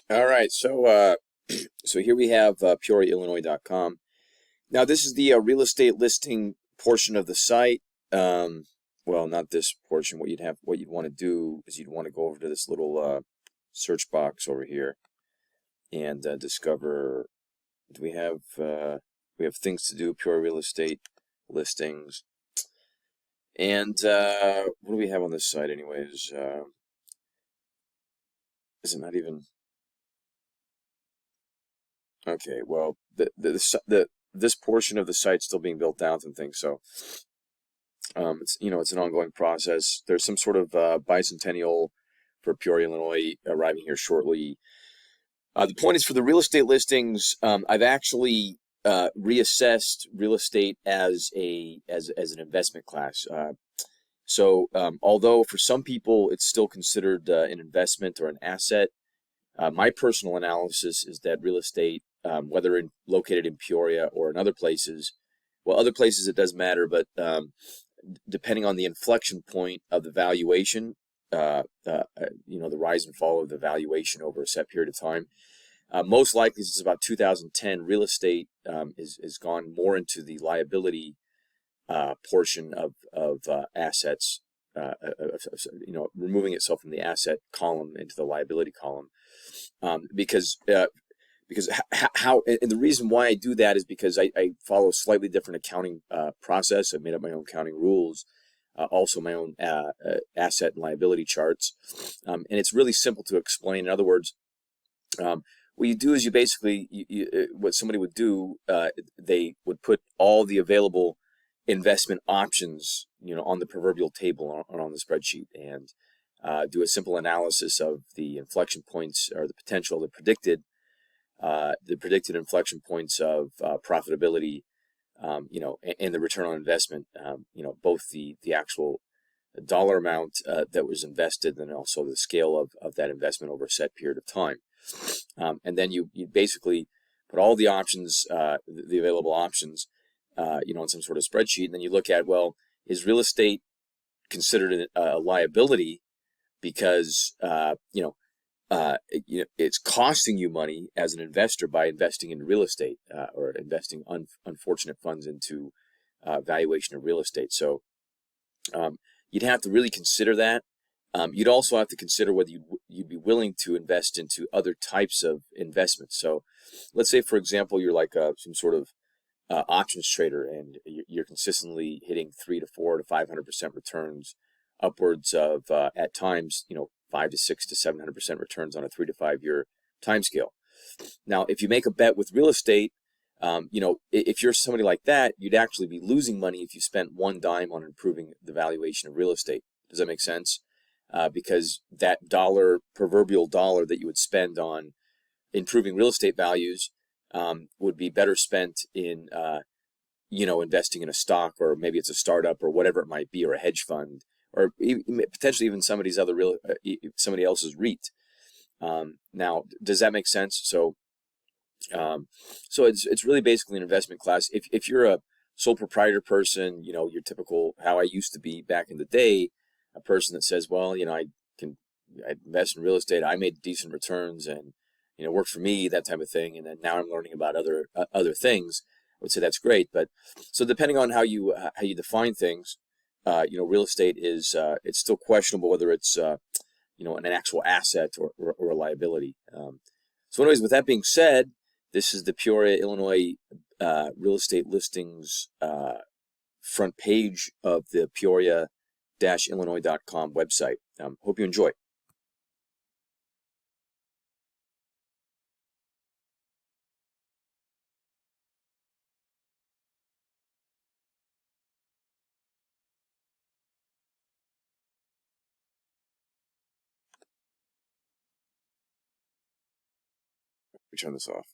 All right, so here we have PeoriaIllinois.com. Now this is the real estate listing portion of the site. Well, not this portion. What you'd want to do is you'd want to go over to this little search box over here and discover. Do we have things to do? Pure real estate listings, and what do we have on this site, anyways? Is it not even? Okay, well, this portion of the site's still being built out and things, so it's an ongoing process. There's some sort of bicentennial for Peoria, Illinois, arriving here shortly. The point is, for the real estate listings, I've actually reassessed real estate as an investment class. Although for some people it's still considered an investment or an asset, my personal analysis is that real estate, whether located in Peoria or in other places, well, other places it does matter, but depending on the inflection point of the valuation, the rise and fall of the valuation over a set period of time, most likely since about 2010, real estate is gone more into the liability portion of assets, removing itself from the asset column into the liability column, because how and the reason why I do that is because I follow a slightly different accounting process. I've made up my own accounting rules, also my own asset and liability charts, and it's really simple to explain. In other words, what you do is you basically what somebody would do, they would put all the available investment options, on the proverbial table on the spreadsheet, and do a simple analysis of the inflection points or the potential, the predicted inflection points of profitability, and the return on investment, both the actual dollar amount that was invested and also the scale of that investment over a set period of time. And then you basically put all the options, the available options, in some sort of spreadsheet, and then you look at, well, is real estate considered a liability because it's costing you money as an investor by investing in real estate, or investing unfortunate funds into valuation of real estate. So you'd have to really consider that. You'd also have to consider whether you'd be willing to invest into other types of investments. So let's say, for example, you're like some sort of options trader, and you're consistently hitting 3 to 4 to 500% returns, upwards of at times 5 to 6 to 700% returns on a 3 to 5 year time scale. Now, if you make a bet with real estate, if you're somebody like that, you'd actually be losing money if you spent one dime on improving the valuation of real estate. Does that make sense? Because that proverbial dollar that you would spend on improving real estate values would be better spent in investing in a stock, or maybe it's a startup or whatever it might be, or a hedge fund, or potentially even somebody else's REIT. Now, does that make sense? So it's really basically an investment class. If you're a sole proprietor person, your typical, how I used to be back in the day, a person that says, well, I invest in real estate, I made decent returns, and worked for me, that type of thing, and then now I'm learning about other things, I would say that's great. But so depending on how you define things, real estate is it's still questionable whether it's an actual asset or a liability. So anyways, with that being said, this is the Peoria, Illinois real estate listings front page of the Peoria-Illinois.com website. Hope you enjoy. Let me turn this off.